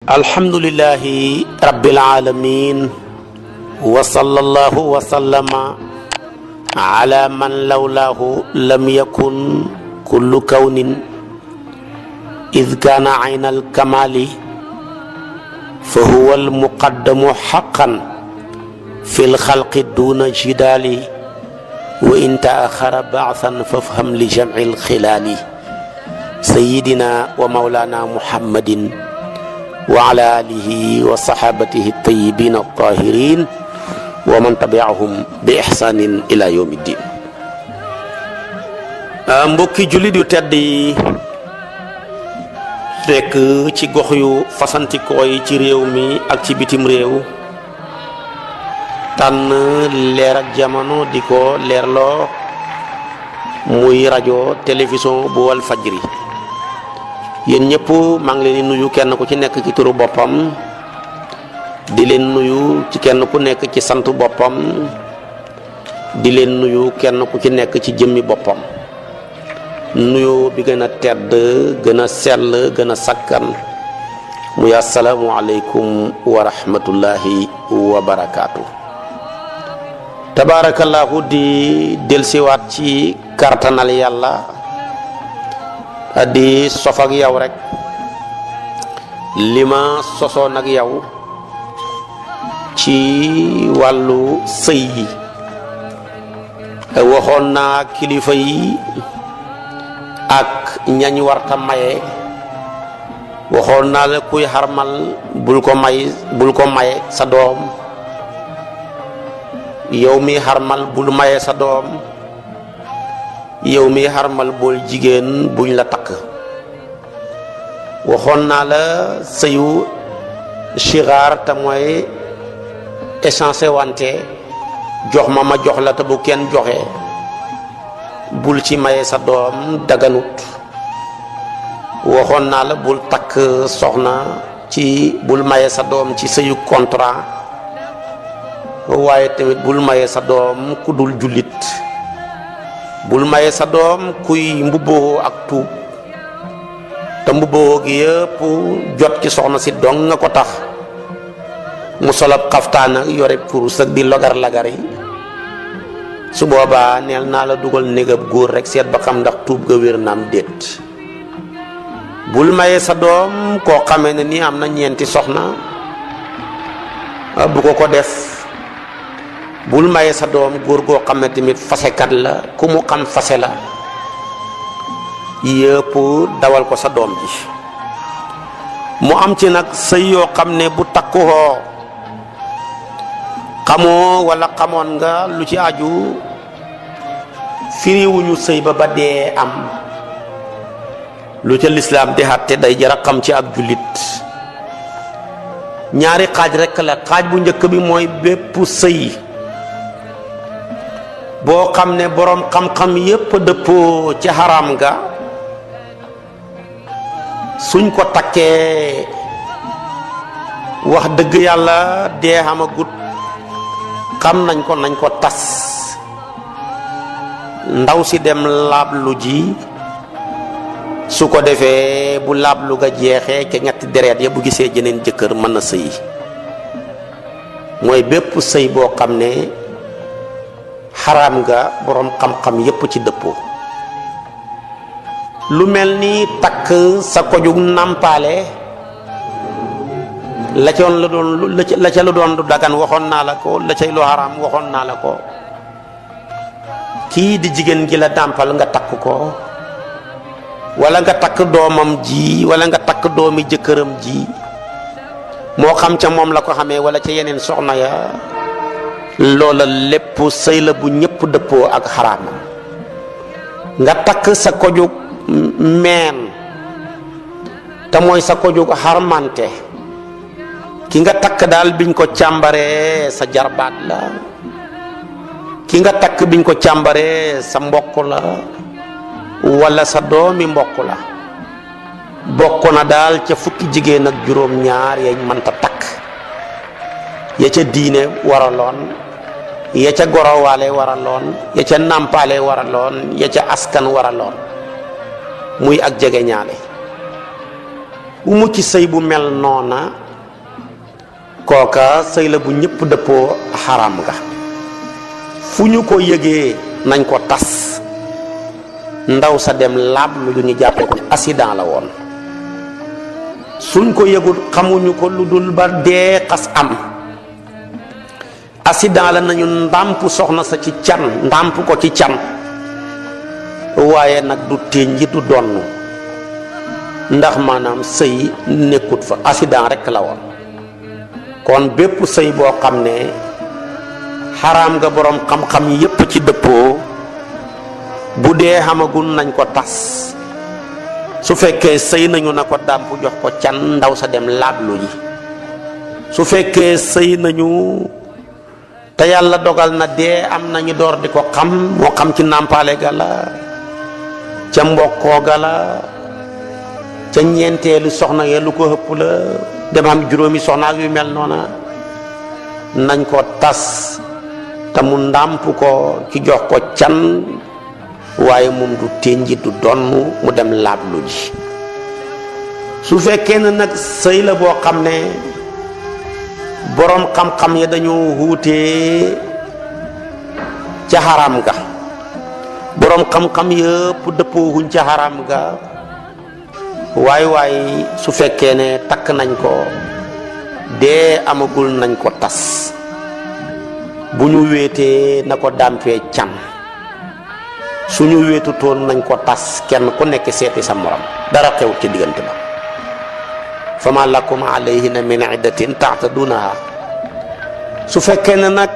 alhamdulillahi rabbil alamin wa sallallahu wa sallama ala man lawlahu lam yakun kullu kawnin id kana ayna alkamali fa huwa almuqaddamu haqqan fi lxalqi duna jidali wa in taaxara ba'than fafham li jam'i alxilaali sayyidina wa mawlana muhammadin wa ala alihi wa sahabatihi at-tayyibin at-tahirin wa man tabi'ahum bi ihsanin ila yawmiddin. Mbokki jullit yu tedd yi fekk ci gox yu fasantikoo yi ci réew mi ak ci bitim réew tànn leer ak jamono di ko leerloo muy rajo télévision bu wal fajri. yéen ñëpp maa ngi leen di nuyu kenn ku ci nekk ci turu boppam di leen nuyu ci kenn ku nekk ci sant boppam di leen nuyu kenn ku ci nekk ci jëmmi boppam nuyu bi gën a tedd gën a sell gën a sakkan muy assalaamu aleykum wa rahmatullahi wa barakaatu. tabaarakallaahu di delsiwaat ci kartanal yàlla di sof ak yow rek li ma sosoon ak yow ci wàllu sëy yi waxoon naa kilifa yi ak ñañ warta maye waxoon naa la kuy xarmal bul ko maye sa doom yow mi xarmal bul maye sa doom yow mi xarmal bool jigéen buñ la takk waxoon naa la sëyu sigaar te mooy échancé wante jox ma jox la te bu kenn joxe bul ci maye sa doom daganut waxoon naa la bul takk soxna ci bul maye sa doom ci sëyu contrat waaye tamit bul maye sa doom ku dul jullit bul maye sa doom kuy mbubboo ak tuub te mbubboo gi yëpp jot ci soxna si dong nga ko tax mu solab xaftaan ak yore kurus ak di lagar yi su boobaa neel naa la dugal négab góor rek seet ba xam ndax tuub ga wér naam déet bul maye sa doom koo xamee ne nii am na ñeenti soxna bu ko def bul maye sa doom góor goo xam ne tamit fasekat la ku mu xam fase la yëpp dawal ko sa doom ji mu am ci nag sëy yoo xam ne bu takkuwoo xamoo wala xamoon nga lu ci aju firiwuñu sëy ba dee am lu ca lislaam di xatte day jara xam ci ab jullit ñaari xaaj rekk la xaaj bu njëkk bi mooy bépp sëy boo xam ne boroom xam-xam yépp dëppoo ci xaram ga suñ ko takkee wax dëgg yàlla dee xamagut xam nañ ko tas ndaw si dem laablu ji su ko defee bu laablu ga jeexee ca ñetti deret ya bu gisee jeneen jëkkër mën na sëy mooy bépp sëy boo xam ne xaraam nga boroom xam-xam yépp ci dëppoo lu mel ni takk sa kojug nàmpaale la ca la doon du dagan waxoon naa la ko la cay lu xaraam waxoon naa la ko kii di jigéen gi la nàmpal nga takk ko wala nga takk doomam ji wala nga takk doomi jëkkëram ji moo xam ca moom la ko xamee wala ca yeneen soxna ya loola lépp sëy la bu ñëpp dëppoo ak xaraamam nga takk sa kojug meen te mooy sa kojug xarmante ki nga takk daal biñ ko càmbaree sa jarbaat la ki nga takk biñ ko càmbaree sa mbokk la wala sa doomi mbokk la bokk na daal ca fukki jigéen ak juróom-ñaar yañ mënta takk ya ca diine waraloon ya ca gorowaale waraloon ya ca nàmpaale waraloon ya ca askan waraloon muy ak jege ñaale bu mu ci sëy bu mel noona kooka sëy la bu ñëpp dëppoo xaraam nga fu ñu ko yëgee nañ ko tas ndaw sa dem laab lu ñu jàppe ko accident la woon suñ ko yëgul xamuñu ko lu dul ba dee xas am accident la nañu ndàmp soxna sa ci can ndàmp ko ci can waaye nag du ténji du donn ndax maanaam sëy nekkut fa accident rekk la woon kon bépp sëy boo xam ne xaraam nga boroom xam-xam yépp ci dëppoo bu dee xamagul nañ ko tas su fekkee sëy nañu na ko dàmp jox ko can ndaw sa dem laablu ji su fekkee sëy nañu te yàlla dogal na dee am nañu door di ko xam moo xam ci nàmpaale ga la ca mbokkoo ga la ca ñeenteelu soxna ya lu ko ëpp la dem am juróomi soxna ak yu mel noona nañ ko tas te mu ndàmp ko ci jox ko can waaye moom du ténji du donn mu dem laablu ji su fekkee ne nag sëy la boo xam ne boroom xam-xam ya dañoo wuutee ca xaram ga boroom xam-xam yëpp dëppoo wuñ ca xaram ga waay su fekkee ne takk nañ ko dee amagul nañ ko tas bu ñu wéetee na ko dàmpee can suñu wéetu toon nañ ko tas kenn ku nekk seeti sa morom dara xewut ci diggante ba fama lakum alayhinna min iddatin ta'tadunaha su fekkee ne nag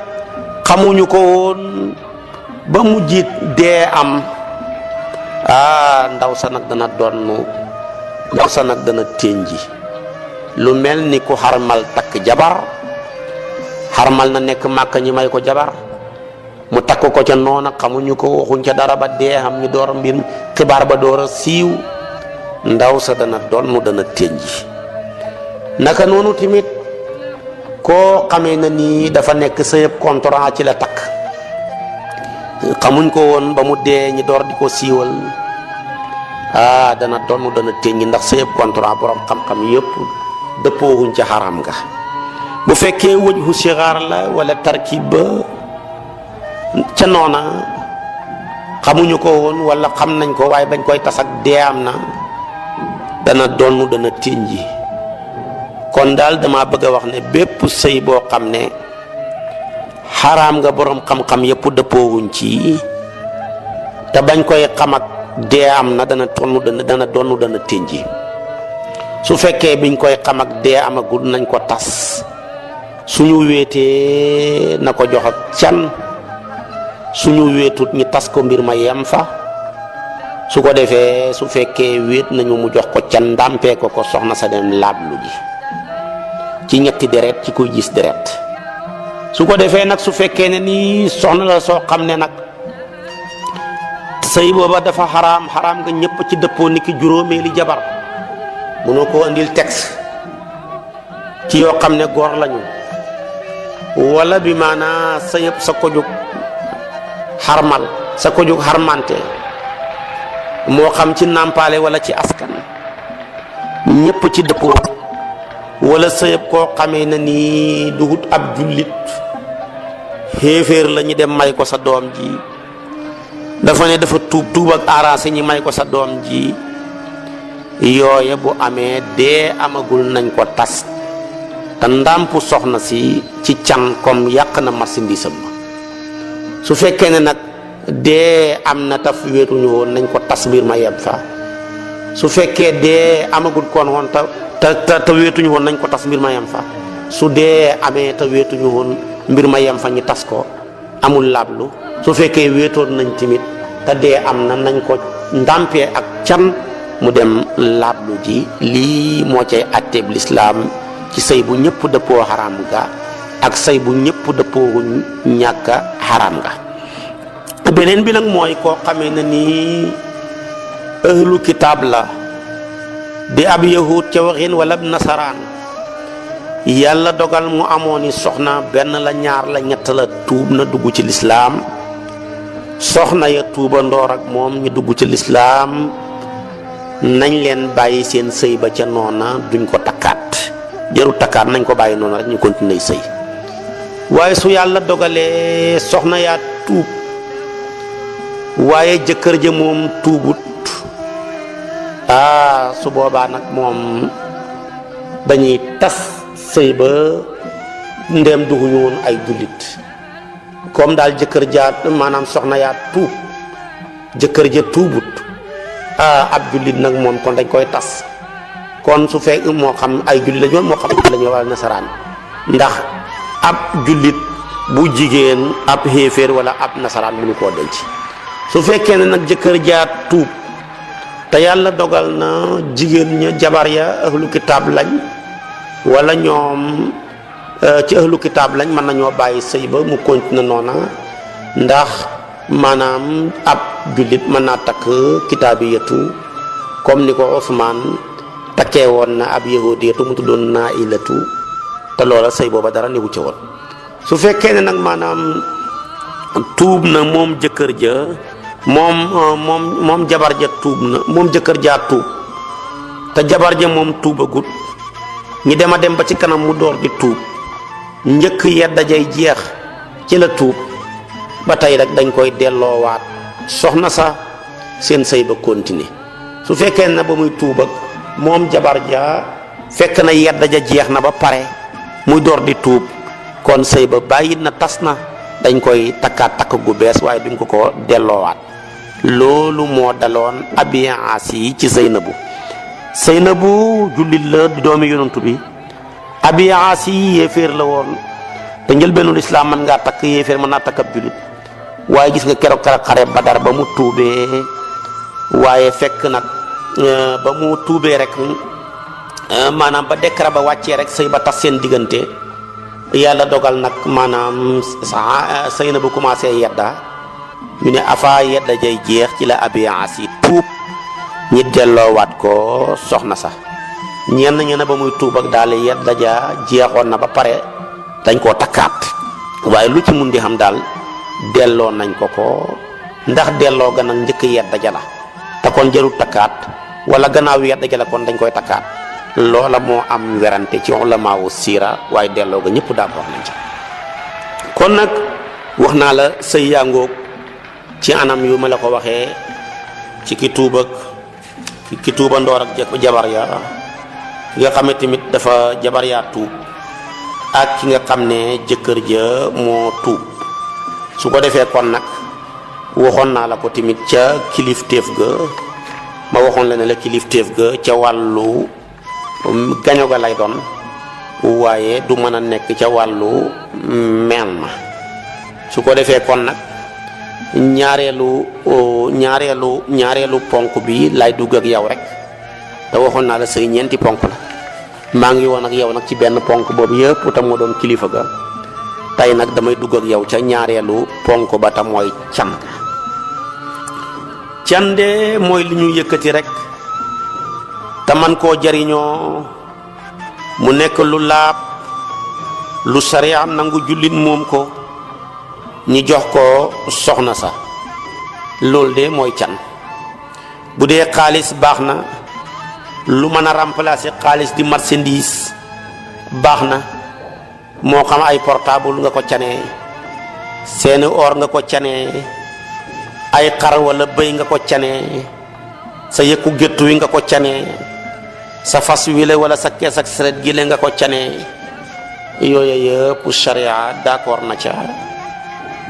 xamuñu ko woon ba mu jiit dee am ndaw sa nag dana donnu ndaw sa nag dana ténji lu mel ni ku xarmal takk jabar xarmal na nekk màkk ñi may ko jabar mu takk ko ca noona xamuñu ko waxuñ ca dara ba dee xam ñu door mbir xibaar ba door a siiw ndaw sa dana donnu dana ténji naka noonu tamit koo xamee na nii dafa nekk sa yëpp contrat ci la takk xamuñ ko woon ba mu dee ñi door di ko siiwal dana donnu dana ténji ndax sa yëpp contrat borom xam-xam yëpp dëppoowuñ ca xaram nga bu fekkee wëjhu sigaar la wala tarkib ba ca noona xamuñu ko woon wala xam nañ ko waaye bañ koy tas ak dee am na dana donnu dana ténji kon daal dama bëgg a wax ne bépp sëy boo xam ne xaraam nga boroom xam-xam yépp dëppoowuñ ci te bañ koy xam ak dee am na dana donnu dana ténji su fekkee biñ koy xam ak dee amagul nañ ko tas suñu wéetee na ko jox ak can suñu wéetut ñi tas ko mbir ma yem fa su ko defee su fekkee wéet nañu mu jox ko can ndàmpee ko soxna sa dem laablu ji ci ñetti deret ci kuy gis deret su ko defee nag su fekkee ne nii soxna la soo xam ne nag sëy booba dafa xaraam nga ñëpp ci dëppoo ni ki juróomeeli jabar mënoo koo indil texte ci yoo xam ne góor lañu wala bi maanaa sa yëpp sa ko jóg xarmal sa ko jóg xarmante moo xam ci nàmpaale wala ci askan ñëpp ci dëppoo wala sëyëb koo xamee na nii dugut ab jullit xéeféer la ñu dem may ko sa doom ji dafa ne dafa tuub ak arrangé ñi may ko sa doom ji yooye bu amee dee amagul nañ ko tas te ndàmp soxna si ci can comme yàq na marchandise am su fekkee ne nag dee am na taf wéetuñu woon nañ ko tas mbir ma yem fa su fekkee dee amagul koon woon te wéetuñu woon nañ ko tas mbir ma yem fa su dee amee te wéetuñu woon mbir ma yem fa ñu tas ko amul laablu su fekkee wéetoon nañ tamit te dee am na nañ ko ndàmpee ak can mu dem laablu ji lii moo cay àtteeb lislaam ci sëy bu ñëpp dëppoo xaraam ga ak sëy bu ñëpp dëppoo ñàkk xaraam ga beneen bi nag mooy koo xamee na nii ahlu kitaab la di ab yahud ca waxin wala nasaraan yàlla dogal mu amoon i soxna benn la ñaar la ñett la tuub na dugg ci lislaam soxna ya tuuba ndoor ak moom ñu dugg ci lislaam nañ leen bàyyi seen sëy ba ca noona duñ ko takkaat jarul takkaat nañ ko bàyyi noonu rek ñu continuer sëy. waaye su yàlla dogalee soxna yaa tuub waaye jëkkër ja moom tuubut su boobaa nag moom dañuy tas sëy ba ndéem duguñu woon ay jullit comme daal jëkkër ja maanaam soxna yaa tuub jëkkër ja tuubut ab jullit nag moom kon dañ koy tas kon su fekk moo xam ay jullit lañu moo xam lañu wala nasaraan ndax ab jullit bu jigéen ab xéeféer wala ab nasaraan mënu koo denc. su fekkee ne nag jëkkër jaa tuub te yàlla dogal na jigéen ña jabar ya ahlu kitaab lañ wala ñoom ci ahlu kitaab lañ mën nañoo bàyyi sëy ba mu continue noona ndax maanaam ab jullit mën naa takk kitaabiyatu comme ni ko Usmaan takkee woon na ab yahudiyatu mu tuddoon Nailatu te loola sëy booba dara newu ca woon. su fekkee ne nag maanaam tuub na moom jëkkër ja moom jabar ja tuub na moom jëkkër jaa tuub te jabar ja moom tuubagut ñi dem a dem ba ci kanam mu door di tuub njëkk yedda jay jeex ci la tuub ba tey rek dañ koy delloowaat soxna sa seen sëy ba continuer. su fekkee na ba muy tuub ak moom jabar ja fekk na yedda ja jeex na ba pare muy door di tuub kon sëy ba bàyyi na tas na dañ koy takkaat takk gu bees waaye duñ ko delloowaat. loolu moo daloon Abi Aasi ci Seynabu jullit la di doomi yonantu bi. Abi Aasi yéeféer la woon te njëlbeenul islaam mën ngaa takk yéeféer mën naa takk ab jullit waaye gis nga keroog xare Badar ba mu tuubee waaye fekk nag ba mu tuubee rek maanaam ba décret ba wàccee rek sëy ba tas seen diggante yàlla dogal nag maanaam Seynabu commencé yedda ñu ne afa yedda jay jeex ci la Abi Aasi tuub ñi delloowaat ko soxna sax ñenn ñe ne ba muy tuub ak daal yedda ja jeexoon na ba pare dañ koo takkaat waaye lu ci mun di xam daal delloo nañ ko ndax delloo ga nag njëkk yedda ja la te kon jarul takkaat wala gannaaw yedda ja la kon dañ koy takkaat loola moo am werante ci ulamaawu siira waaye delloo ga ñëpp daal wax nañ ci. kon nag wax naa la sëy yaa ngoog ci anam yu ma la ko waxee ci ki tuuba ndoor ak jabar ya ki nga xam ne tamit dafa jabar yaa tuub ak ki nga xam ne jëkkër ja moo tuub su ko defee kon nag waxoon naa la ko tamit ca kilifteef ga ma waxoon la ne la kilifteef ga ca wàllu gaño ga lay doon waaye du mën a nekk ca wàllu meen ma su ko defee kon nag ñaareelu ponk bi lay dugg ak yow rek te waxoon naa la sëy ñeenti ponk la maa ngi woon ak yow nag ci benn ponk boobu yëpp te moo doon kilifa ga tey nag damay dugg ak yow ca ñaareelu ponk ba te mooy can de mooy li ñu yëkkati rek te man koo jariñoo mu nekk lu laab lu sariya nangu jullit moom ko ñi jox ko soxna sa loolu de mooy can. bu dee xaalis baax na lu mën a remplacer xaalis di marchandise baax na moo xam ay portable nga ko canee seeni or nga ko canee ay xar wala bëy nga ko canee sa yëkku géttu wi nga ko canee sa fas wile wala sa kees ak seret gile nga ko canee yooyu yëpp sharia d'accord na ca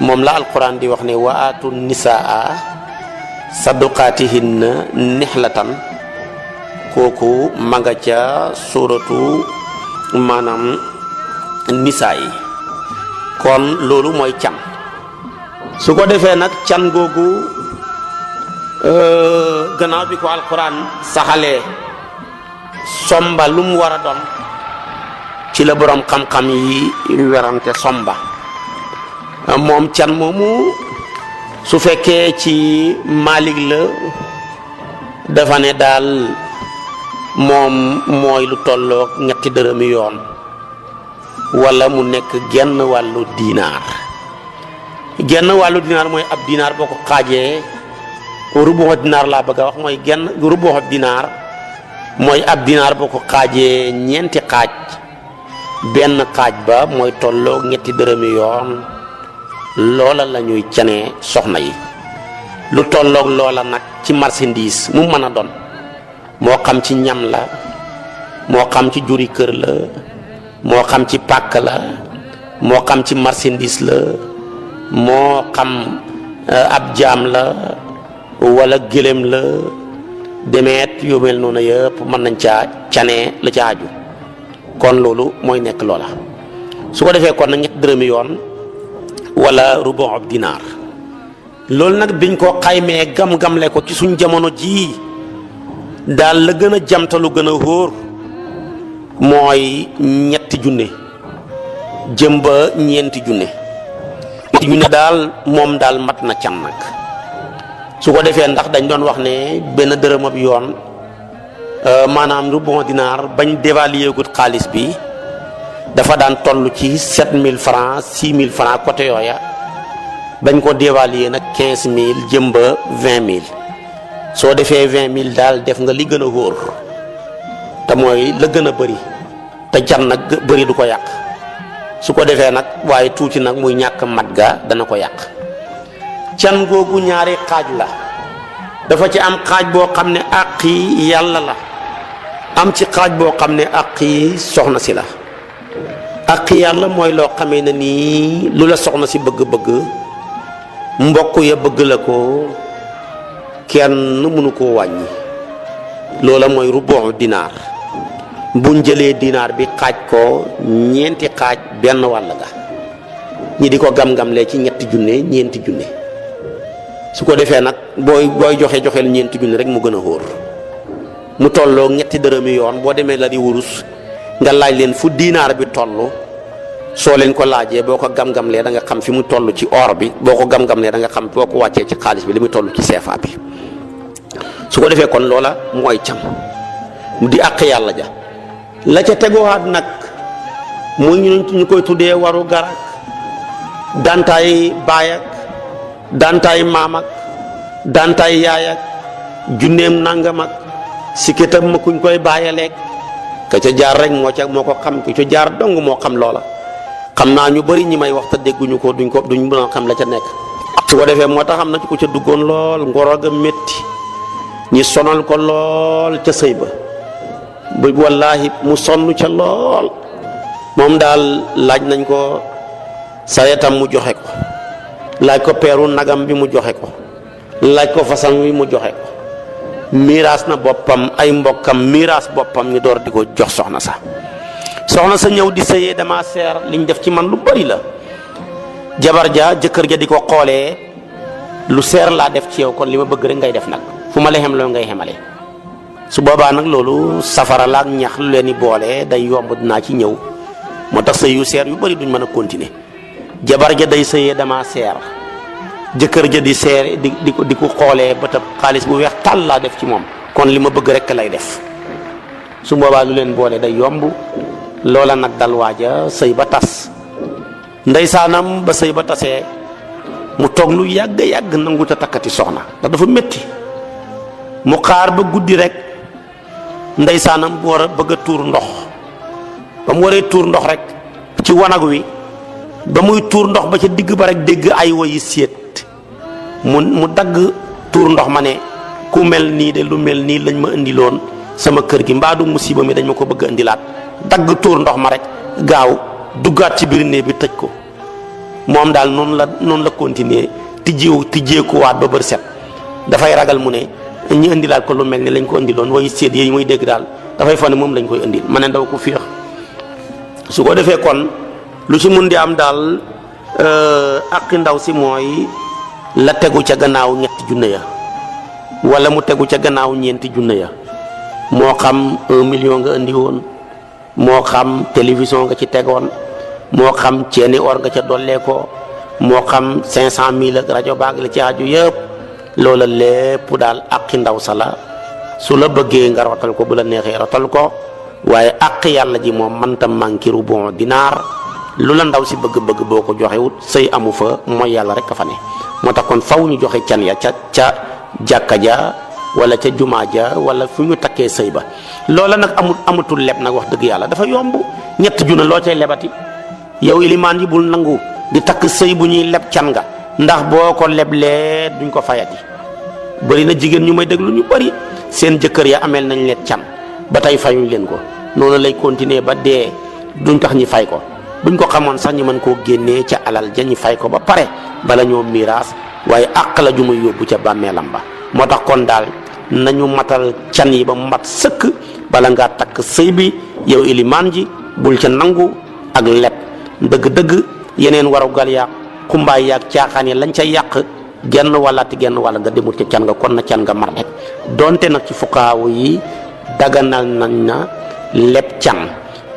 moom la alquran di wax ne wa aatu nisaa saduqaatihinna nihlatan kooku ma nga ca suratu maanaam nisaa yi kon loolu mooy can su ko defee nag can googu gannaaw bi ko alquran saxalee somba lu mu war a doon ci la borom xam-xam yi werante somba moom can moomu su fekkee ci Malik la dafa ne daal moom mooy lu tolloog ñetti dërëmi yoon wala mu nekk genn wàllu dinaar mooy ab dinaar boo ko xaajee rubuxu dinaar laa bëgg a wax mooy genn rubuxu dinaar mooy ab dinaar boo ko xaajee ñeenti xaaj benn xaaj ba mooy tolloo ñetti dërëmi yoon loola la ñuy canee soxna yi lu tolloog loola nag ci marchandise mu mën a doon moo xam ci ñam la moo xam ci juri kër la moo xam ci pàkk la moo xam ci marchandise la moo xam ab jaam la wala gëléem la demeet yu mel noonu yëpp mën nañ caa canee la ca aju kon loolu mooy nekk loola su ko defee kon nag ñetti dërëmi yoon wala rubu dinaar loolu nag biñ ko xaymee gam-gamle ko ci suñ jamono jii daal la gën a jamtalu gën a hóor mooy ñetti junne jëm ba ñeenti junne daal moom daal mat na can nag su ko defee ndax dañ doon wax ne benn dërëm ab yoon maanaam rubu dinaar bañ dévaluer gut xaalis bi dafa daan toll ci 7000 francs 6000 francs côté yooya bañ ko dévaluer nag 15000 jëm ba 20000 soo defee 20000 daal def nga li gën a wóor te mooy la gën a bëri te can nag bëri du ko yàq su ko defee nag waaye tuuti nag muy ñàkk mat ga dana ko yàq can googu ñaari xaaj la dafa ci am xaaj boo xam ne àqi yàlla la am ci xaaj boo xam ne àqi soxna si la àqi yàlla mooy loo xamee ne nii lu la soxna si bëgg-bëgg mbokk ya bëgg la ko kenn mënu koo wàññi loola mooy rubu dinaar buñ jëlee dinaar bi xaaj ko ñeenti xaaj benn wàll ga ñi di ko gam-gamlee ci ñetti junne ñeenti junne su ko defee nag booy joxeel ñeenti junne rek mu gën a wóor mu tolloo ñetti dërëmi yoon boo demee la di wurus nga laaj leen fu dinaar bi toll soo leen ko laajee boo ko gam-gamlee da nga xam fi mu toll ci or bi boo ko gam-gamlee da nga xam boo ko wàccee ci xaalis bi li muy toll ci CFA bi su ko defee kon loola mooy cam mu di àq yàlla ja la ca teguwaat nag muy ñu koy tuddee waru garak dantaay baay ak dantaay maam ak dantaay yaay ak junneem nangam ak sikkitam ma kuñ koy bàyyaleeg ka ca jaar rek moo ko xam ki ca jaar dong moo xam loola xam naa ñu bari ñi may wax te dégguñu ko duñ mën a xam la ca nekk su ko defee moo tax am na ci ku ca duggoon lool ngoro ga métti ñi sonal ko lool ca sëy ba wallaahi mu sonn ca lool moom daal laaj nañ ko sareetam mu joxe ko laaj ko peeru nagam bi mu joxe ko laaj ko façon wi mu joxe ko miiraas na boppam ay mbokkam miiraas boppam ñu door di ko jox soxna sa ñëw di sëyee dama seer liñ def ci man lu bari la jabar ja jëkkër ja di ko xoolee lu seer laa def ci yow kon li ma bëgg rek ngay def nag fu ma la xem loo ngay xemale su boobaa nag loolu safara la ak ñax lu leen di boole day yomb dinaa ci ñëw moo tax sëy yu seer yu bari duñ mën a continuer jabar ja day sëyee dama seer jëkkër ja di seer di ko xoolee ba tab xaalis bu weex tàll laa def ci moom kon li ma bëgg rek lay def su boobaa lu leen boole day yomb loola nag dal waaja sëy ba tas ndeysaanam ba sëy ba tasee mu toog lu yàgg nangu ta takkati soxna ndax dafa métti mu xaar ba guddi rek ndeysaanam bu war a bëgg a tuur ndox ba mu waree tuur ndox rek ci wanag wi ba muy tuur ndox ba ca digg ba rek dégg ay woyi séet mu dagg tuur ndox ma ne ku mel nii de lu mel nii lañ ma indiloon sama kër gi mbaadu musiba mi dañ ma ko bëgg a indilaat dagg tuur ndox ma rek gaaw duggaat ci biir néeg bi tëj ko moom daal noonu la continuer tijjeekuwaat ba bër set dafay ragal mu ne ñu indilaat ko lu mel ni lañ ko indiloon woyi séet yi muy dégg daal dafay fa ne moom lañ koy indil ma ne ndaw ko féex su ko defee kon lu ci mun di am daal aqi ndaw si mooy la tegu ca gannaaw ñetti junne ya wala mu tegu ca gannaaw ñeenti junne ya moo xam 1 million nga indi woon moo xam télévision nga ci tegoon moo xam ceeni or nga ca dollee ko moo xam 500000 ak rajo baag la ci aju yëpp loola lépp daal aqi ndaw sa la su la bëggee nga rotal ko bu la neexee rotal ko waaye aq yàlla ji moom mënta manqué rubu dinaar lu la ndaw si bëgg-bëgg boo ko joxewut sëy amu fa mooy yàlla rek a fa ne moo tax kon faw ñu joxe can ya ca jàkka ja wala ca jumaa ja wala fu ñu takkee sëy ba loola nag amatul leb nag wax dëgg yàlla dafa yomb ñett junne loo cay lebati yow ilimaan yi bul nangu di takk sëy bu ñuy leb can nga ndax boo ko leblee duñ ko fayati bëri na jigéen ñu may déglu ñu bëri seen jëkkër ya ameel nañ leen can ba tey fayuñ leen ko noonu lay continuer ba dee duñ tax ñi fay ko buñ ko xamoon sax ñu mën koo génnee ca alal ja ñi fay ko ba pare bala ñoo miraas waaye àq la ju muy yóbbu ca bàmmeelam ba moo tax kon daal nañu matal can yi ba mu mat sëkk bala ngaa takk sëy bi yow ilimaan ji bul ca nangu ak leb dëgg-dëgg yeneen warugal yaag xumbaay yaag caaxaan yi lañ ca yàq genn wàllaati genn wàlla nga demut ca can nga kon na can nga mar rek donte nag ci fukkaawu yi daganal nañ na leb can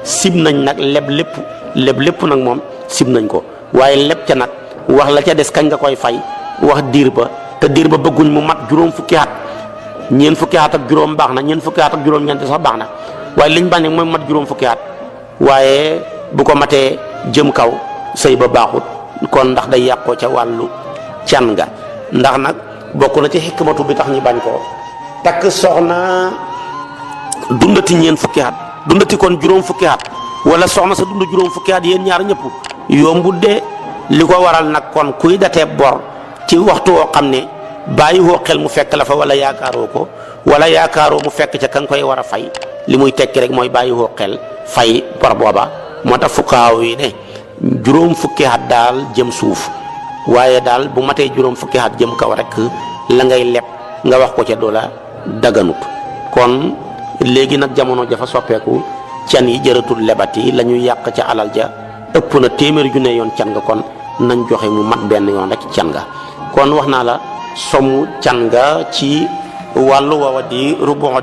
sib nañ nag leb lépp nag moom sib nañ ko waaye leb ca nag wax la ca des kañ nga koy fay wax diir ba te diir ba bëgguñ mu mat juróom fukki at ñeent fukki at ak juróom baax na ñeent fukki at ak juróom-ñeent sax baax na waaye liñ bañ mooy mat juróom fukki at waaye bu ko matee jëm kaw sëy ba baaxut kon ndax day yàqoo ca wàllu can nga ndax nag bokk na ci xikmatu bi tax ñi bañ koo takk soxna dundati ñeent fukki at dundati kon juróom fukki at wala soxna sa dund juróom fukki at yéen ñaar ñëpp yombut de li ko waral nag kon kuy datee bor ci waxtu woo xam ne bàyyi woo xel mu fekk la fa wala yaakaaroo ko wala yaakaaroo mu fekk ca ka nga koy war a fay li muy tekki rek mooy bàyyi woo xel fay bor booba moo tax fukkaaw yi ne juróom fukki at daal jëm suuf waaye daal bu matee juróom fukki at jëm kaw rek la ngay leb nga wax ko ca doola daganut kon léegi nag jamono jafa soppeeku can yi jëratul lebati la ñuy yàq ca alal ja ëpp na téeméeri junne yoon can nga kon nañ joxe mu mat benn yoon rek can nga kon wax naa la somu can nga ci wàllu woowa di rubuxu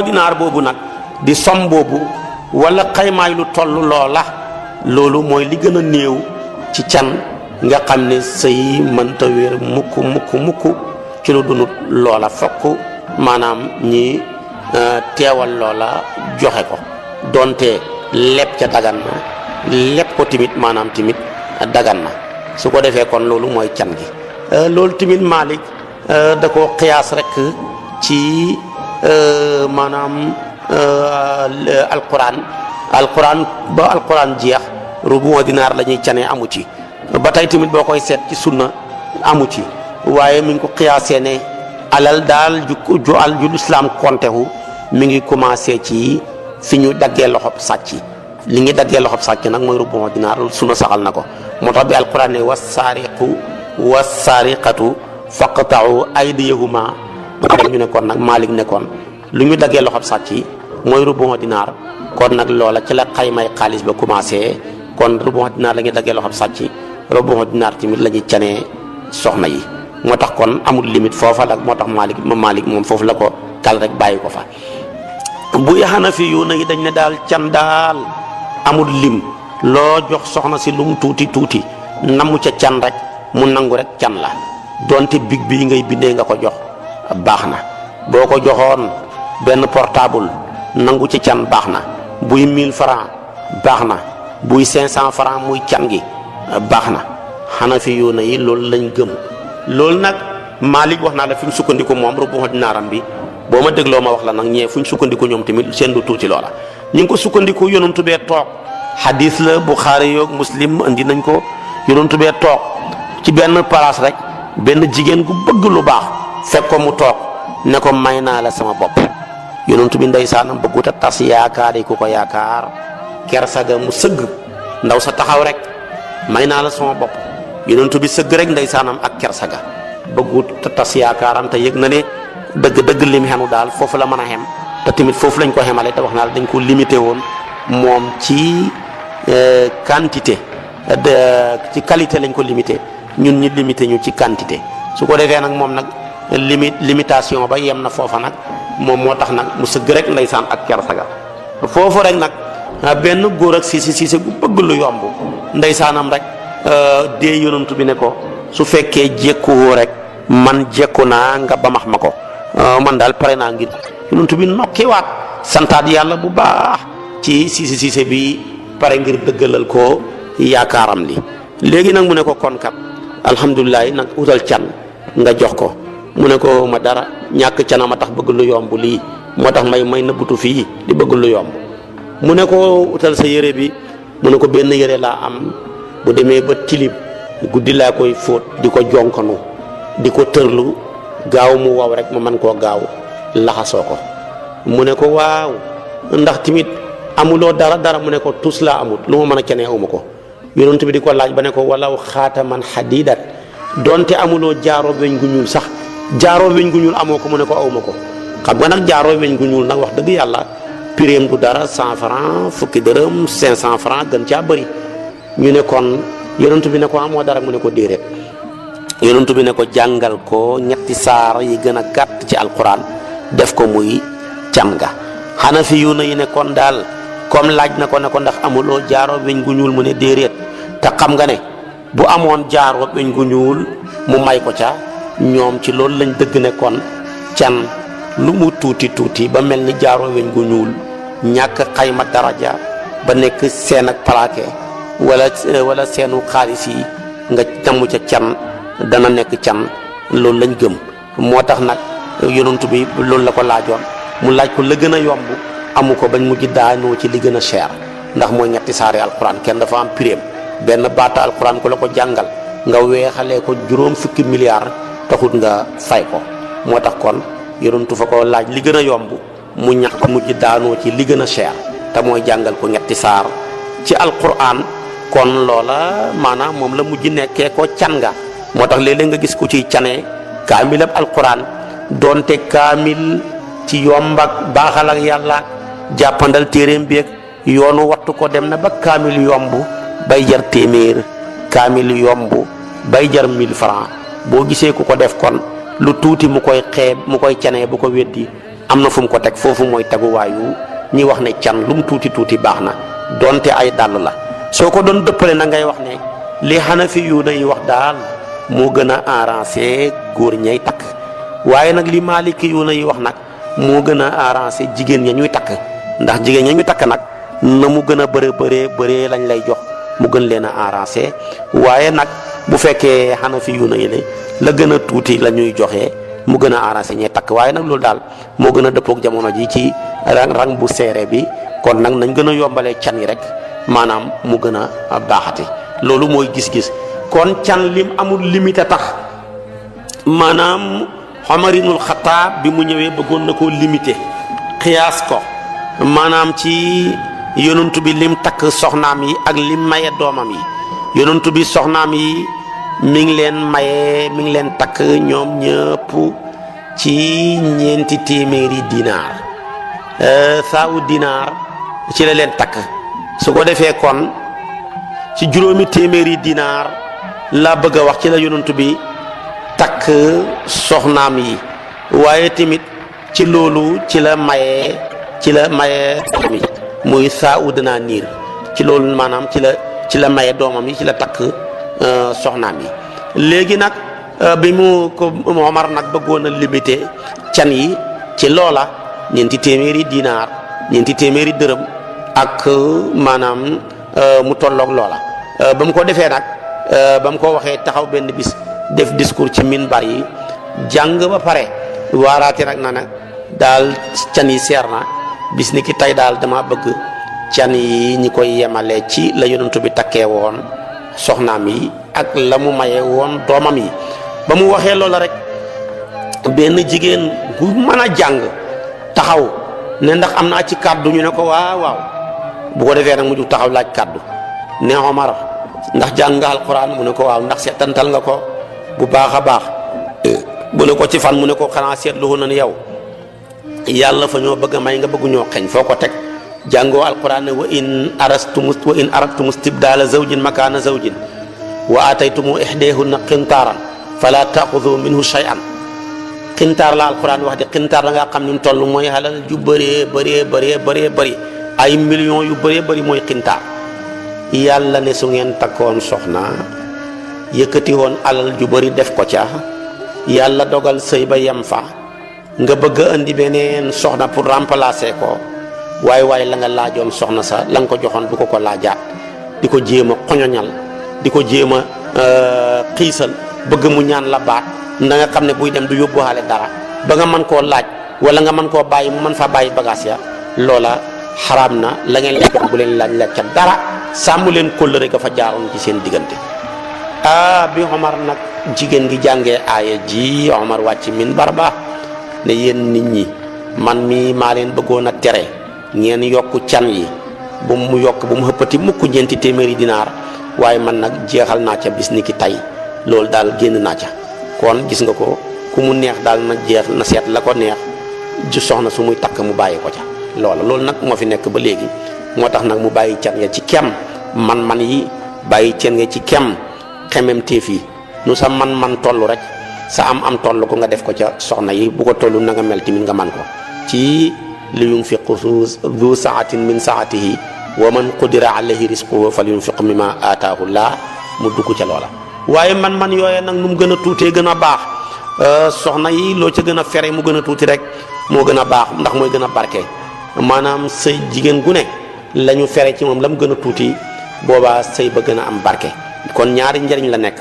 dinaar boobu nag di som boobu wala xaymaay lu toll loola loolu mooy li gën a néew ci can nga xam ne sëy mënta wér mukk ci lu dunut loola fokk maanaam ñi teewal loola joxe ko donte leb ca dagan na leb ko timit maanaam timit dagan na su ko defee kon loolu mooy can gi loolu timit Malik da ko xiyaas rek ci maanaam alquran ba alquran jeex rubu dinaar la ñuy canee amu ci ba tey tamit boo koy seet ci sunna amu ci waaye mi ngi ko xiyaasee ne alal daal ju islam kontewu mi ngi commencé ci fi ñu daggee loxob sàcc li ngi daggee loxob sàcc nag mooy rubu dinaar sunna saxal na ko moo tax bi alquran ne wassaariqu wassaariqatu faqta'u aydiyahuma ñu ne kon nag Malik ne kon lu ñu daggee loxob sàcc mooy rubu dinaar kon nag loola ci la xaymay xaalis ba commencé kon rubu dinaar la ñuy daggee loxob sàcc rubu dinaar tamit la ñuy canee soxna yi moo tax kon amul limite foofa la moo tax Malik moom foofu la ko kal rek bàyyi ko fa bu Hanafi yu yi dañ ne daal can daal amul lim loo jox soxna si lum tuuti namu ca can rek mu nangu rek can la donte big bii ngay bindee nga ko jox baax na boo ko joxoon benn portable nangu ci can baax na buy 1000 francs baax na buy 500 francs muy can gi baax na Hanafi yu yi loolu lañ gëm loolu nag Malik wax naa la fi mu sukkandiku moom rubu dinaaram bi boo ma dégloo ma wax la nag ñee fu ñu sukkandiku ñoom tamit seen du tuuti loola ñu ngi ko sukkandiku yonantu bee toog xadis la Buxaari yoog Muslim andi nañ ko yonantu bee toog ci benn place rek benn jigéen gu bëgg lu baax fekk ko mu toog ne ko may naa la sama bopp yonantu bi ndeysaanam bëggut a tas yaakaar yi ku ko yaakaar kersaga mu sëgg ndaw sa taxaw rek may naa la sama bopp yonantu bi sëgg rek ndeysaanam ak kersaga bëggut a tas yaakaaram te yëg na ne dëgg lim xenu daal foofu la mën a xem te tamit foofu lañ ko xemale te wax naa la dañ ko limité woon moom ci quantité ci qualité lañ ko limité ñun ñi limité ñu ci quantité su ko defee nag moom nag limitation ba yem na foofa nag moom moo tax nag mu sëgg rek ndeysaan ak kersaga foofu rek nag benn góor ak siise gu bëgg lu yomb ndeysaanam rek dee yonantu bi ne ko su fekkee jékkuwoo rek man jékku naa nga bamax ma ko man daal pare naa ngir yonantu bi nokkiwaat santaat yàlla bu baax ci siise bi pare ngir dëggalal ko yaakaaram li léegi nag mu ne ko kon kat alhamdulilah nag utal can nga jox ko mu ne ko ma dara ñàkk cana ma tax bëgg lu yomb lii moo tax may nëbbutu fii di bëgg lu yomb mu ne ko utal sa yére bi mu ne ko benn yére laa am bu demee ba tilib guddi laa koy fóot di ko jonkanu di ko tërlu gaaw mu waw rek ma mën koo gaaw laxasoo ko mu ne ko waaw ndax timit amuloo dara mu ne ko tus laa amut lu ma mën a kenee awma ko yonent bi di ko laaj ba ne ko walaw xaataman xadidat donte amuloo jaaroo weñ gu ñuul sax jaaroo weñ gu ñuul amoo ko mu ne ko awma ko xam nga nag jaaroo weñ gu ñuul nag wax dëgg yàlla pireem du dara 100 francs fukki dërëm 500 francs gën caa bëri ñu ne kon yonent bi ne ko amoo dara mu ne ko déedéet yonent bi ne ko jàngal ko ñetti saar yi gën a gàtt ci alquran def ko muy can nga Hanafi yu na yi ne kon daal comme laaj na ko ne ko ndax amuloo jaaroo weñ gu ñuul mu ne déedéet te xam nga ne bu amoon jaaroo weñ gu ñuul mu may ko ca ñoom ci loolu lañ dëgg ne kon can lu mu tuuti ba mel ni jaaroo weñ gu ñuul ñàkk xayma daraja ba nekk seen ak plaqué wala seenu xaalis yi nga namu ca can dana nekk can loolu lañ gëm moo tax nag yonent bi loolu la ko laajoon mu laaj ko la gën a yomb amu ko bañ mujj daanoo ci li gën a cher ndax mooy ñetti saari alquran kenn dafa am pireem benn baata alquran ku la ko jàngal nga weexalee ko juróom fukki milliards taxut nga fay ko moo tax kon yonentu fa ko laaj li gën a yomb mu ñàkk mujj daanoo ci li gën a cher te mooy jàngal ko ñetti saar ci alquran kon loola maanaam moom la mujj nekkee ko can nga moo tax léeg-léeg nga gis ku ciy canee kaamil ab alquran donte kaamil ci yomb ak baaxal ak yàlla jàppandal téeréem beeg yoonu wattu ko dem na ba kaamil yomb bay jar téeméer kaamil yomb bay jar 1000 francs boo gisee ku ko def kon lu tuuti mu koy xeeb mu koy canee bu ko weddi am na fu mu ko teg foofu mooy teguwaayu ñi wax ne can lu mu tuuti baax na donte ay dàll la soo ko doon dëppale na ngay wax ne li Hanafi yu nay wax daal moo gën a arrangé góor ñay takk waaye nag li Maliki yu nay wax nag moo gën a arrangé jigéen ña ñuy takk ndax jigéen ña ñuy takk nag na mu gën a bëree lañ lay jox mu gën leen a arrangé waaye nag bu fekkee Hanafi yu nay ne la gën a tuuti la ñuy joxe mu gën a arrangé ñee takk waaye nag loolu daal moo gën a dëppook jamono ji ci rang bu seere bi kon nag nañ gën a yombalee can yi rek maanaam mu gën a baaxati loolu mooy gis-gis kon can lim amul limite tax maanaam Omar ibnul Xataab bi mu ñëwee bëggoon na koo limité xiyaas ko maanaam ci yonantu bi lim takk soxnaam yi ak lim maye doomam yi yonantu bi soxnaam yi mi ngi leen takk ñoom ñëpp ci 4 téeméeri dinaar saawu dinaar ci la leen takk su ko defee kon ci 5 téeméeri dinaar laa bëgg a wax ci la yonantu bi takk soxnaam yi waaye tamit ci loolu ci la maye mi muy saawu dinaa niir ci loolu maanaam ci la maye doomam yi ci la takk soxnaam yi léegi nag bi mu ko Omar nag bëggoon a limité can yi ci loola 4 téeméeri dinaar 4 téeméeri dërëm ak maanaam mu tolloog loola ba mu ko defee nag ba mu ko waxee taxaw benn bis def discours ci minbar yi jàng ba pare waaraate nag na nag daal can yi seer na bis ni ki tey daal dama bëgg can yi ñi koy yemale ci la yonentu bi takkee woon soxnaam yi ak la mu maye woon doomam yi ba mu waxee loola rek benn jigéen gu mën a jàng taxaw ne ndax am naa ci kàddu ñu ne ko waaw bu ko defee nag mu jug taxaw laaj kàddu ne Omar ndax jàng nga alquran mu ne ko waaw ndax seetantal nga ko bu baax a baax bu ne ko ci fan mu ne ko xanaa seetlu na ne yow yàlla fa ñoo bëgg a may nga bëgg ñoo xeñ foo ko teg jàngoo alquran ne wa in aradtum istibdala zawjin makaana zawjin wa ataytumu ihdahunna qintaaran fala taaxudu minhu shay'an qintaar la alquran wax di qintaar da ngaa xam ni mu toll mooy halal ju bëree ay millions yu bëree mooy qintaar yàlla ne su ngeen takkoon soxna yëkkati woon alal ju bëri def ko ca yàlla dogal sëy ba yem fa nga bëgg a indi beneen soxna pour remplacer ko waaye la nga laajoon soxna sa la nga ko joxoon bu ko laajaat di ko jéem a xoñoñal di ko jéem a xiisal bëgg mu ñaan la baat na nga xam ne buy dem du yóbbuwaale dara ba nga mën koo laaj wala nga mën koo bàyyi mu mën faa bàyyi bagage ya loola xaraam na. la ngeen lekk bu leen laaj ca dara sàmm leen kóllëre ga fa jaaroon ci seen diggante. bi Omar nag jigéen gi jàngee aaya ji Omar wàcc minbar ba ne yéen nit ñi man mi maa leen bëggoon a tere ngeen yokku can yi bu mu yokk bu mu xëppati mukk ñeenti téeméeri dinaar waaye man nag jeexal naa ca bis ni ki tey loolu daal génn naa ca. kon gis nga ko ku mu neex daal na jeex na seet la ko neex ju soxna su muy takk mu bàyyi ko ca loola loolu nag moo fi nekk ba léegi moo tax nag mu bàyyi can nga ci kem man-man yi bàyyi can nga ci kem xemem téef yi nu sa man toll rek sa am toll ko nga def ko ca soxna yi bu ko toll na nga mel tamit nga man ko ci li yunfiqu zu saatin min saatihi wa man qudira alayhi rizquhu falyunfiq mimma ataahu llah mu dugg ca loola. waaye man yooye nag nu mu gën a tuutee gën a baax soxna yi loo ca gën a fere mu gën a tuuti rek moo gën a baax ndax mooy gën a barke maanaam sëy jigéen gu ne la ñu fere ci moom la mu gën a tuuti boobaa sëy ba gën a am barke. kon ñaari njariñ la nekk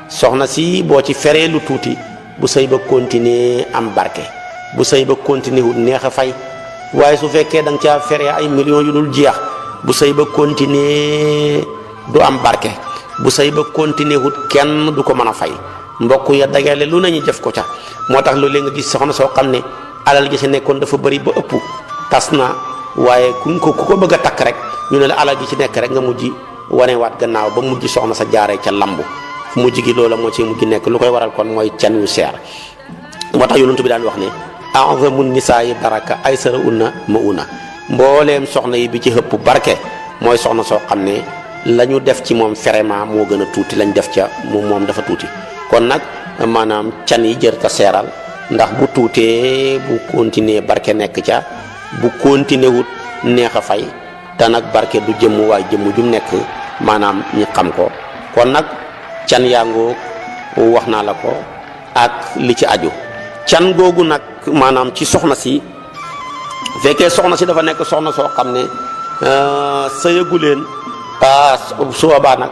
soxna si boo ci feree lu tuuti bu sëy ba continuer am barke bu sëy ba continuer wut neex a fay waaye su fekkee da nga caa feree ay millions yu dul jeex bu sëy ba continuer du am barke bu sëy ba continuer wut kenn du ko mën a fay mbokk ya dagale lu nañu def ko ca moo tax loolu nga gis soxna soo xam ne alal gi si nekkoon dafa bëri ba ëpp tas na waaye ku ko bëgg a takk rek ñu ne la alal gi ci nekk rek nga mujj wanewaat gannaaw ba mujj soxna sa jaaree ca lambu fu mujj gi loola moo ci mujj nekk lu koy waral kon mooy can yu seer moo tax yonent bi daan wax ne a'zamu nisaa'i baraka aysara unna ma una mbooleem soxna yi bi ci hëpp barke mooy soxna soo xam ne la ñu def ci moom vraiment moo gën a tuuti lañ def ca moom dafa tuuti kon nag maanaam can yi jër ka seeral ndax bu tuutee bu continuer barke nekk ca bu continuer wut neex a fay te nag barke du jëmm waaye jëmm ju nekk maanaam ñi xam ko kon nag can yaa ngoo wax naa la ko ak li ci aju can googu nag maanaam ci soxna si fekkee soxna si dafa nekk soxna soo xam ne sëyagu leen su boobaa nag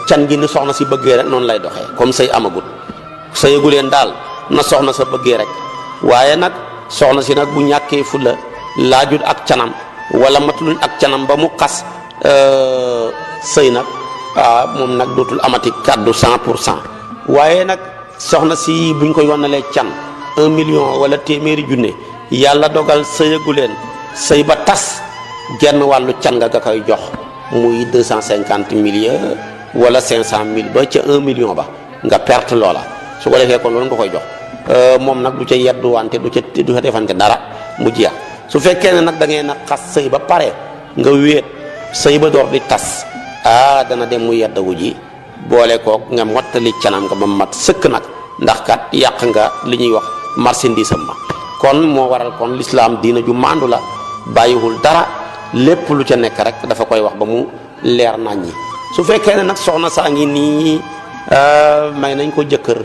can gi ni soxna si bëggee rek noonu lay doxee comme sëy amagut sëyagu leen daal na soxna sa bëggee rek waaye nag soxna si nag bu ñàkkee fu la laajut ak canam wala matuluñ ak canam ba mu xas sëy nag moom nag dootul amati kàddu 100% waaye nag soxna si buñ ko yonalee can 1 million wala téeméeri junne yàlla dogal sëyagu leen sëy ba tas genn wàllu can nga koy jox muy 250 000 wala 500 000 ba ca 1 million ba nga perte loola su ko defee kon loolu nga koy jox moom nag du ca yeddu wante du ca defante dara mu jeex su fekkee ne nag da ngeen a xas sëy ba pare nga wéet sëy ba door di tas dana dem mu yeddawu ji boole koog nga mottali canam nga ba mat sëkk nag ndax kat yàq nga li ñuy wax marchandise am ma kon moo waral kon l'islam diina ju maandu la bàyyiwul dara lépp lu ca nekk rek dafa koy wax ba mu leer nañ ñi su fekkee ne nag soxna saa ngi nii may nañ ko jëkkër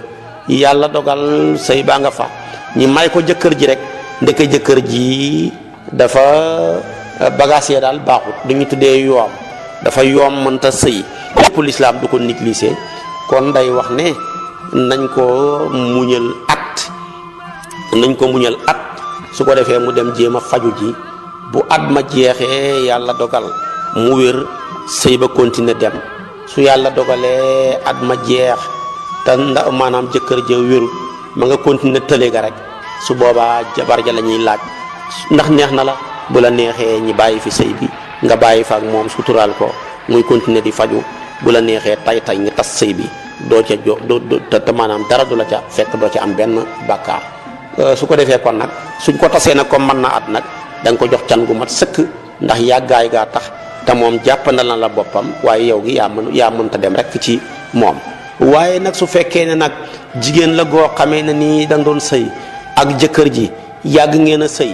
yàlla dogal sëy baa nga fa ñi may ko jëkkër ji rek ndeke jëkkër ji dafa bagage ya daal baaxut du ñu tuddee yoom dafa yoom mënta sëy lépp l'islam du ko négliger kon day wax ne nañ ko muñal at su ko defee mu dem jéem a faju ji bu at ma jeexee yàlla dogal mu wér sëy ba continuer dem su yàlla dogalee at ma jeex te maanaam jëkkër ja wérut ma nga continuer tële ga rek su boobaa jabar ja la ñuy laaj ndax neex na la bu la neexee ñi bàyyi fi sëy bi nga bàyyi fa ak moom suturaal ko muy continuer di faju bu la neexee tay nga tas sëy bi doo ca te maanaam dara du la ca fekk doo ca am benn bàkkaar su ko defee kon nag suñ ko tasee nag comme mën na at nag da nga ko jox can gu mat sëkk ndax yàggaay gaa tax te moom jàppandal na la boppam waaye yow gi yaa mënta dem rek ci moom waaye nag su fekkee ne nag jigéen la goo xamee ne nii da nga doon sëy ak jëkkër ji yàgg ngeen a sëy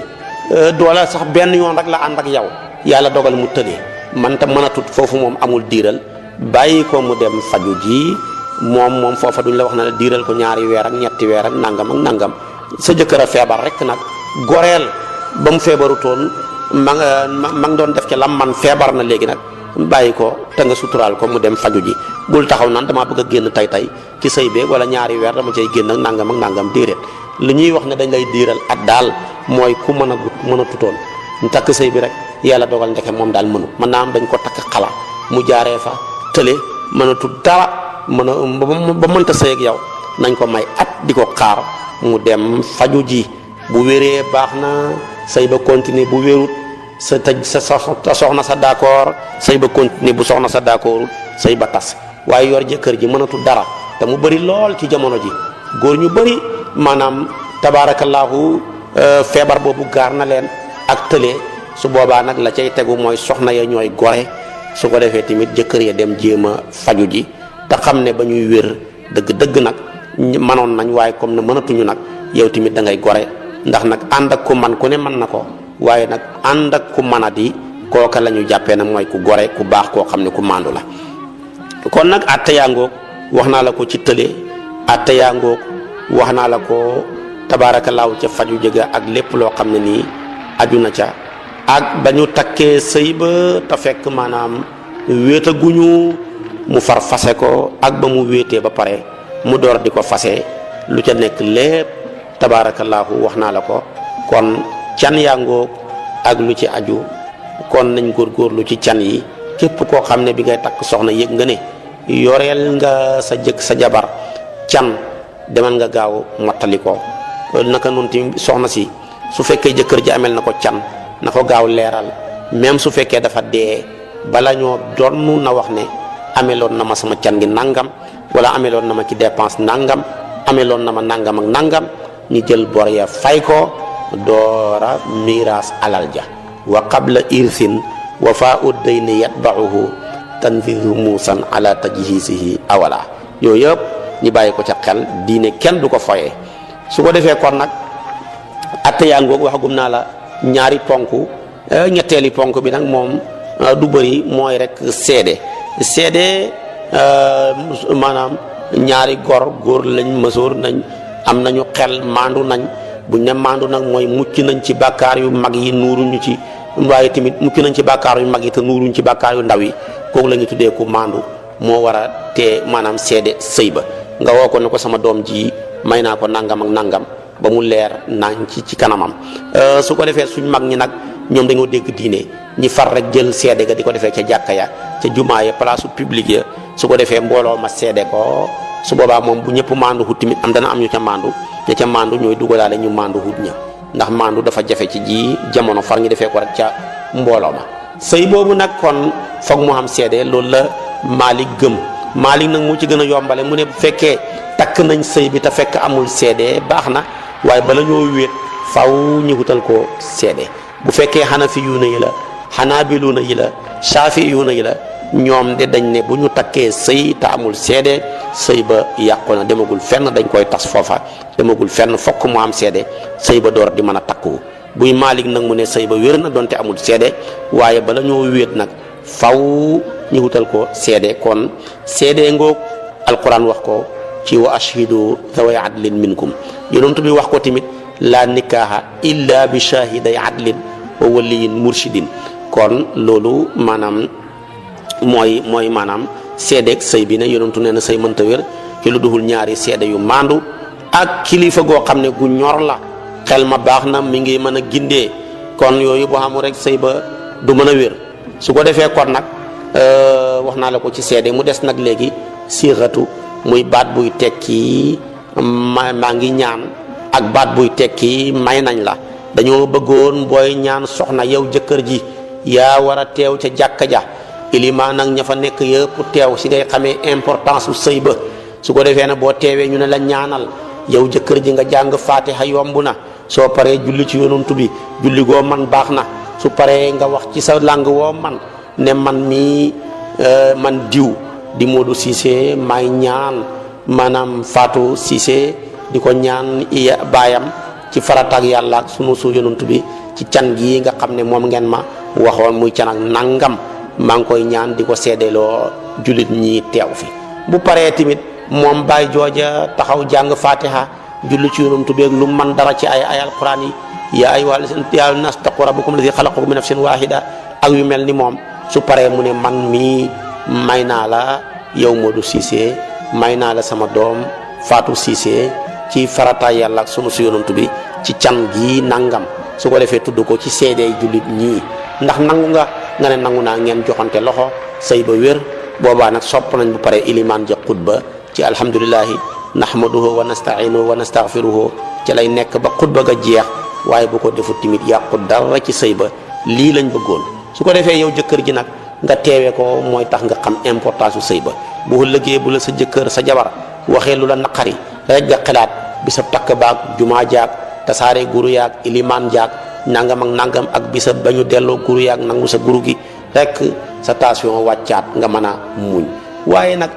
doola sax benn yoon rek la ànd ak yow yàlla dogal mu tëlee man te mën a tut foofu moom amul diiral bàyyi ko mu dem faju ji moom foofa duñ la wax na la diiral ko 2 weer ak 3 weer ak nangam sa jëkkër a feebar rek nag goreel ba mu feebarutoon ma nga doon def ca lam man feebar na léegi nag bàyyi ko te nga suturaal ko mu dem faju ji bul taxaw naan damaa bëgg a génn tay ci sëy beeg wala ñaari weer dama cay génn ak nangam déedéet li ñuy wax ne dañ lay diiral at daal mooy ku mën a tutoon ñu takk sëy bi rek yàlla dogal ndeke moom daal mënu mën naa am dañ ko takk xala mu jaaree fa tële mën a tut dara mën a ba mënta sëy ak yow nañ ko may at di ko xaar mu dem faju ji bu wéree baax na sëy ba continuer bu wérut sa soxna sa d'accord sëy ba continuer bu soxna sa d'accordul sëy ba tas waaye yor jëkkër ji mënatul dara te mu bëri lool ci jamono ji góor ñu bëri maanaam tabaarakallaahu feebar boobu gaar na leen ak tële su boobaa nag la cay tegu mooy soxna ya ñooy gore su ko defee tamit jëkkër ya dem jéem a faju ji te xam ne ba ñuy wér dëgg nag manoon nañ waaye comme ne mënatuñu nag yow tamit da ngay gore ndax nag ànd ak ku man ku ne mën na ko waaye nag ànd ak ku mën a di kooka la ñu jàppee nag mooy ku gore ku baax koo xam ne ku mandu la kon nag atte yaa ngoog wax naa la ko ci tële atte yaa ngoog wax naa la ko tabaarakallaahu ca faju jëga ak lépp loo xam ne nii aju na ca ak ba ñu takkee sëy ba te fekk maanaam wéetaguñu mu far fase ko ak ba mu wéetee ba pare mu door di ko fase lu ca nekk lépp tabaarakallaahu wax naa la ko kon can yaa ngoog ak lu ci aju kon nañ góorgóorlu ci can yi képp koo xam ne bi ngay takk soxna yëg nga ne yoreel nga sa jabar can demal nga gaaw mottali ko naka noonu tamit soxna si su fekkee jëkkër ji amel na ko can na ko gaaw leeral même su fekkee dafa dee bala ñoo doon na wax ne ameloon na ma sama can gi nangam wala ameloon na ma ci dépense nangam ameloon na ma nangam ak nangam ñu jël bor ya fay ko doora miraas alal ja wa qabla irsin wa faa uddayni yatba'uhu tanfihu muusan ala tajhisihi awala yooyu yëpp ñu bàyyi ko ca xel diine kenn du ko foyee su ko defee kon nag atte yaa ngoog waxagum naa la ñaari ponk ñetteeli ponk bi nag moom du bëri mooy rek seede maanaam ñaari góor lañ mësoor nañ am nañu xel maandu nañ buñ ne maandu nag mooy mucc nañ ci bàkkaar yu mag yi nuuruñu ci waaye tamit mucc nañ ci bàkkaar yu mag yi te nuuruñ ci bàkkaar yu ndaw yi kooku la ñu tuddee ku maandu moo war a tee maanaam seede sëy ba nga woo ko ne ko sama doom ji may naa ko nangam ak nangam ba mu leer nañ ci kanamam su ko defee suñ mag ñi nag ñoom dañoo dégg diine ñi far rek jël seede ga di ko defee ca jàkka ya ca jumaa ya place publique ya su ko defee mbooloo ma seede ko su boobaa moom bu ñëpp maandu hut tamit am dana am ñu ca maandu ña ca maandu ñooy dugalaale ñu maandu hut ña ndax maandu dafa jafe ci ji jamono far ñu defee ko rek ca mbooloo ma sëy boobu nag kon foog mu am seede loolu la Maalik gëm Maalik nag moo ci gën a yombale mu ne bu fekkee takk nañ sëy bi te fekk amul seede baax na waaye bala ñoo wéet faw ñu wutal ko seede bu fekkee Hanafiyuuna yi la Hanaabiluuna yi la Shafi'iyuuna yi la ñoom de dañ ne bu ñu takkee sëy te amul seede sëy ba yàqu na demagul fenn dañ koy tas foofa demagul fenn fokk mu am seede sëy ba door di mën a takku buy Maalik nag mu ne sëy ba wér na donte amul seede waaye bala ñoo wéet nag faw ñu wutal ko seede kon seede ngoog alquran wax ko ci wa ashhidu zaway adlin minkum yonent bi wax ko tamit la nikaaha illa bi shahiday adlin wa waliyin murshidin kon loolu maanaam mooy maanaam seedeeg sëy bi ne yonentu nee na sëy mënta wér ci lu duhul ñaari seede yu maandu ak kilifa goo xam ne gu ñor la xel ma baax na mi ngi mën a gindee kon yooyu boo xamul rek sëy ba du mën a wér su ko defee kon nag wax naa la ko ci seede mu des nag léegi siixatu muy baat buy tekki maa ngi ñaan ak baat buy tekki may nañ la dañoo bëggoon booy ñaan soxna yow jëkkër ji yaa war a teew ca jàkka ja ilimaan nag ña fa nekk yëpp teew si ngay xamee importance su sëy ba su ko defee ne boo teewee ñu ne la ñaanal yow jëkkër ji nga jàng faatiha yomb na soo paree julli ci yonantu bi julli goo man baax na su paree nga wax ci sa làng woo man ne man mii man diw di Modou Cissé may ñaan maanaam Fatou Cissé di ko ñaan baayam ci farataak yàlla ak sunu su yonantu bi ci can gi nga xam ne moom ngeen ma waxoon muy can ak nangam maa ngi koy ñaan di ko seedeloo jullit ñi teew fi bu paree tamit moom baay jooja taxaw jàng fatiha julli ci yonantu bi ak lu man dara ci ay alquran yi yaa ayyuhal nas taqu rabbakum alladi xalaqakum min nafsin wahida ak yu mel ni moom su paree mu ne man mii may naa la yow Modou Cissé may naa la sama doom Fatou Cissé ci farataay yàlla ak sunu si yonantu bi ci can gi nangam su ko defee tudd ko ci seedey jullit ñii ndax nangu nga ne nangu naa ngeen joxante loxo sëy ba wér boobaa nag sopp nañ bu paree ilimaan ja xutba ci alhamdulillahi nahmaduhu wa nasta'inuhu wa nastaghfiruhu ci lay nekk ba xutba ga jeex waaye bu ko defut tamit yàqu dara ci sëy ba lii lañ bëggoon su ko defee yow jëkkër ji nag nga teewee ko mooy tax nga xam importance su sëy ba bu lëggee bu la sa jëkkër sa jabar waxee lu la naqari rek nga xalaat bisab takk baag jumaa jaag tasaare guru yaag ilimaan jaag nangam ak nangam ak bisab ba ñu delloo guru yaag nangu sa guru gi rek sa tension wàccaat nga mën a muñ waaye nag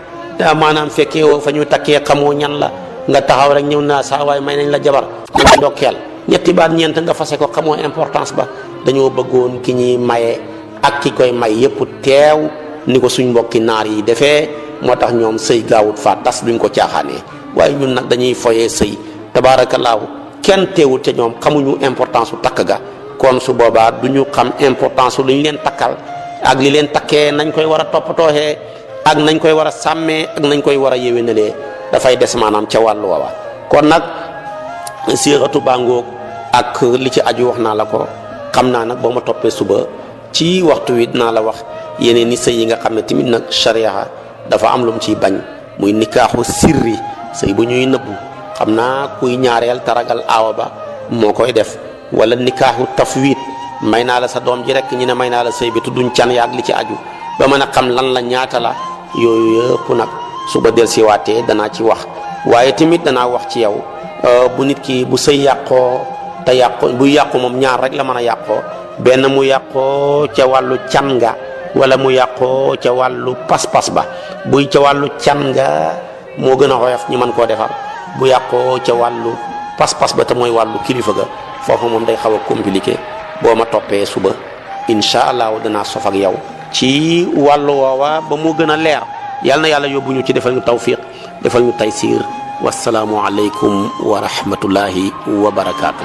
maanaam fekkee woo fa ñu takkee xamoo ñan la nga taxaw rek ñëw naa saa waay may nañ la jabar nga ndokkeel ñetti baat ñeent nga fase ko xamoo importance ba dañoo bëggoon ki ñuy maye ak ki koy may yépp teew ni ko suñ mbokki naar yi defee moo tax ñoom sëy gaawut faa tas duñ ko caaxaanee waaye ñun nag dañuy foyee sëy tabaarakallaahu kenn teewut ca ñoom xamuñu importance su takk ga kon su boobaa du ñu xam importance su lu ñu leen takkal ak li leen takkee nañ koy war a toppatooxee ak nañ koy war a sàmmee ak nañ koy war a yéwénalee dafay des maanaam ca wàllu woowa kon nag siixatu bàngoog ak li ci aju wax naa la ko xam naa nag boo ma toppee suba ci waxtu wi dinaa la wax yeneen ni sëy yi nga xam ne tamit nag sharia dafa am lu mu ciy bañ muy nikaaxu sirri sëy bu ñuy nëbbu xam naa kuy ñaareel taragal aawa ba moo koy def wala nikaaxu tafwid may naa la sa doom ji rek ñu ne may naa la sëy bi tudduñ can yaag li ci aju ba mën a xam lan la ñaata la yooyu yëpp nag suba del si waatee danaa ci wax waaye tamit danaa wax ci yow bu nit ki bu sëy yàqoo te yàqoo bu yàqu moom ñaar rek la mën a yàqoo benn mu yàqoo ca wàllu can nga wala mu yàqoo ca wàllu pas-pas ba buy ca wàllu can nga moo gën a xoyof ñu mën koo defar bu yàqoo ca wàllu pas-pas ba te mooy wàllu kilifa ga foofu moom day xaw a compliqué boo ma toppee suba incha allah danaa sof ak yow ci wàllu woowa ba mu gën a leer yàlla na yàlla yóbbu ñu ci defal ñu tawfiq defal ñu taysiir wasalaamu aleykum wa rahmatullahi wa barakaatu.